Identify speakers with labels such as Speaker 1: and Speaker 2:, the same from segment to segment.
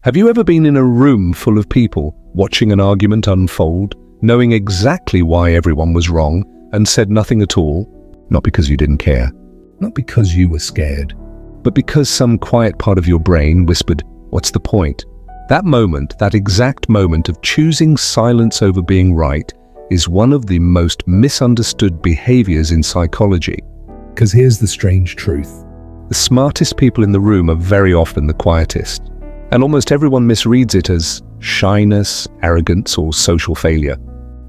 Speaker 1: Have you ever been in a room full of people, watching an argument unfold, knowing exactly why everyone was wrong, and said nothing at all? Not because you didn't care, not because you were scared, but because some quiet part of your brain whispered, "What's the point?" That moment, that exact moment of choosing silence over being right, is one of the most misunderstood behaviors in psychology. Because here's the strange truth. The smartest people in the room are very often the quietest. And almost everyone misreads it as shyness, arrogance, or social failure.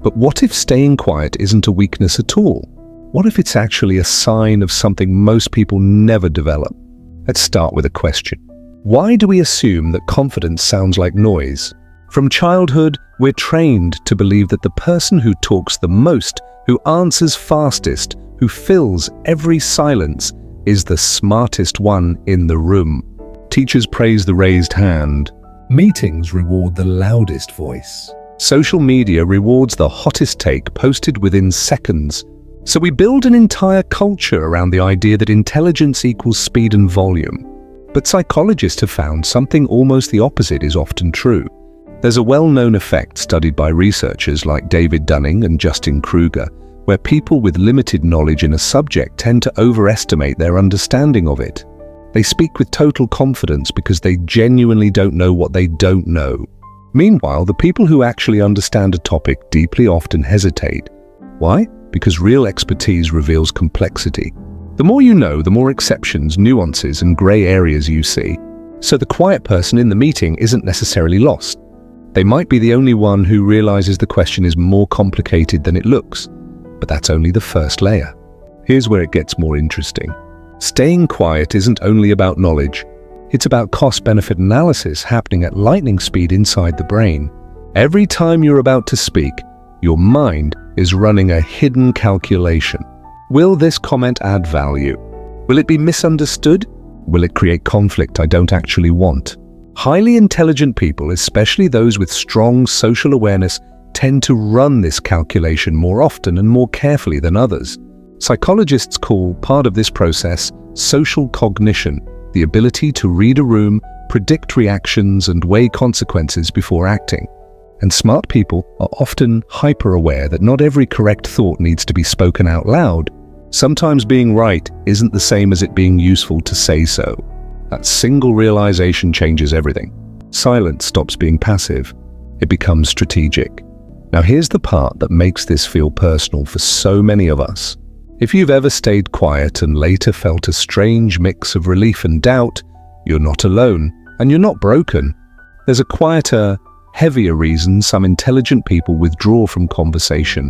Speaker 1: But what if staying quiet isn't a weakness at all? What if it's actually a sign of something most people never develop? Let's start with a question. Why do we assume that confidence sounds like noise? From childhood, we're trained to believe that the person who talks the most, who answers fastest, who fills every silence, is the smartest one in the room. Teachers praise the raised hand. Meetings reward the loudest voice. Social media rewards the hottest take posted within seconds. So we build an entire culture around the idea that intelligence equals speed and volume. But psychologists have found something almost the opposite is often true. There's a well-known effect studied by researchers like David Dunning and Dunning-Kruger, where people with limited knowledge in a subject tend to overestimate their understanding of it. They speak with total confidence because they genuinely don't know what they don't know. Meanwhile, the people who actually understand a topic deeply often hesitate. Why? Because real expertise reveals complexity. The more you know, the more exceptions, nuances, and grey areas you see. So the quiet person in the meeting isn't necessarily lost. They might be the only one who realizes the question is more complicated than it looks. But that's only the first layer. Here's where it gets more interesting. Staying quiet isn't only about knowledge. It's about cost-benefit analysis happening at lightning speed inside the brain. Every time you're about to speak, your mind is running a hidden calculation. Will this comment add value? Will it be misunderstood? Will it create conflict I don't actually want? Highly intelligent people, especially those with strong social awareness, tend to run this calculation more often and more carefully than others. Psychologists call part of this process social cognition, the ability to read a room, predict reactions, and weigh consequences before acting. And smart people are often hyper-aware that not every correct thought needs to be spoken out loud. Sometimes being right isn't the same as it being useful to say so. That single realization changes everything. Silence stops being passive. It becomes strategic. Now here's the part that makes this feel personal for so many of us. If you've ever stayed quiet and later felt a strange mix of relief and doubt, you're not alone, and you're not broken. There's a quieter, heavier reason some intelligent people withdraw from conversation,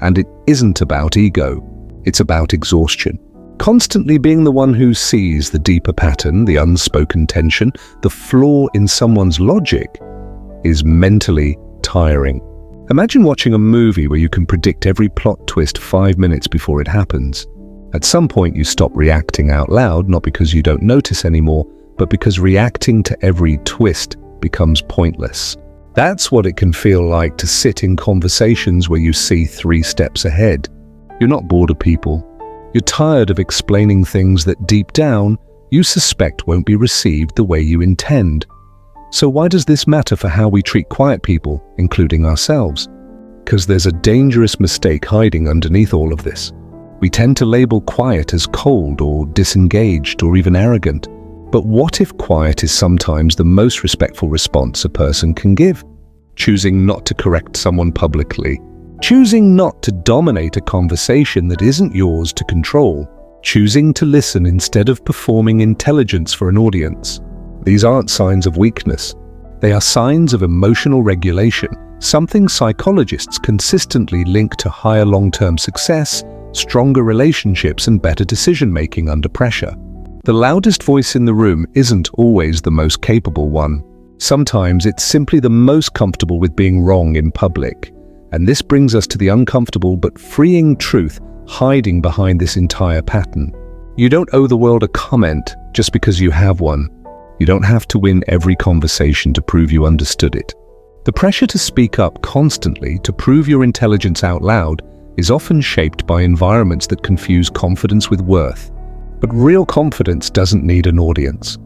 Speaker 1: and it isn't about ego, it's about exhaustion. Constantly being the one who sees the deeper pattern, the unspoken tension, the flaw in someone's logic, is mentally tiring. Imagine watching a movie where you can predict every plot twist 5 minutes before it happens. At some point you stop reacting out loud, not because you don't notice anymore, but because reacting to every twist becomes pointless. That's what it can feel like to sit in conversations where you see 3 steps ahead. You're not bored of people. You're tired of explaining things that deep down you suspect won't be received the way you intend. So why does this matter for how we treat quiet people, including ourselves? Because there's a dangerous mistake hiding underneath all of this. We tend to label quiet as cold or disengaged or even arrogant. But what if quiet is sometimes the most respectful response a person can give? Choosing not to correct someone publicly. Choosing not to dominate a conversation that isn't yours to control. Choosing to listen instead of performing intelligence for an audience. These aren't signs of weakness. They are signs of emotional regulation, something psychologists consistently link to higher long-term success, stronger relationships, and better decision-making under pressure. The loudest voice in the room isn't always the most capable one. Sometimes it's simply the most comfortable with being wrong in public. And this brings us to the uncomfortable but freeing truth hiding behind this entire pattern. You don't owe the world a comment just because you have one. You don't have to win every conversation to prove you understood it. The pressure to speak up constantly, to prove your intelligence out loud, is often shaped by environments that confuse confidence with worth. But real confidence doesn't need an audience.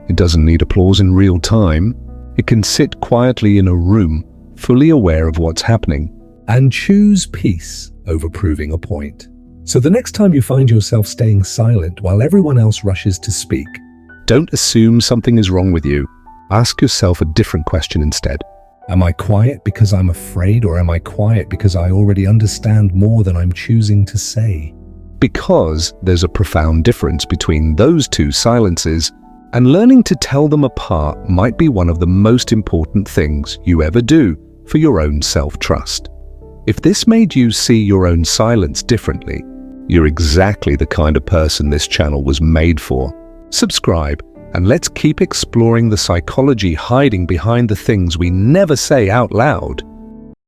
Speaker 1: It doesn't need applause in real time. It can sit quietly in a room, fully aware of what's happening, and choose peace over proving a point. So the next time you find yourself staying silent while everyone else rushes to speak, don't assume something is wrong with you. Ask yourself a different question instead. Am I quiet because I'm afraid, or am I quiet because I already understand more than I'm choosing to say? Because there's a profound difference between those two silences, and learning to tell them apart might be one of the most important things you ever do for your own self-trust. If this made you see your own silence differently, you're exactly the kind of person this channel was made for. Subscribe, and let's keep exploring the psychology hiding behind the things we never say out loud.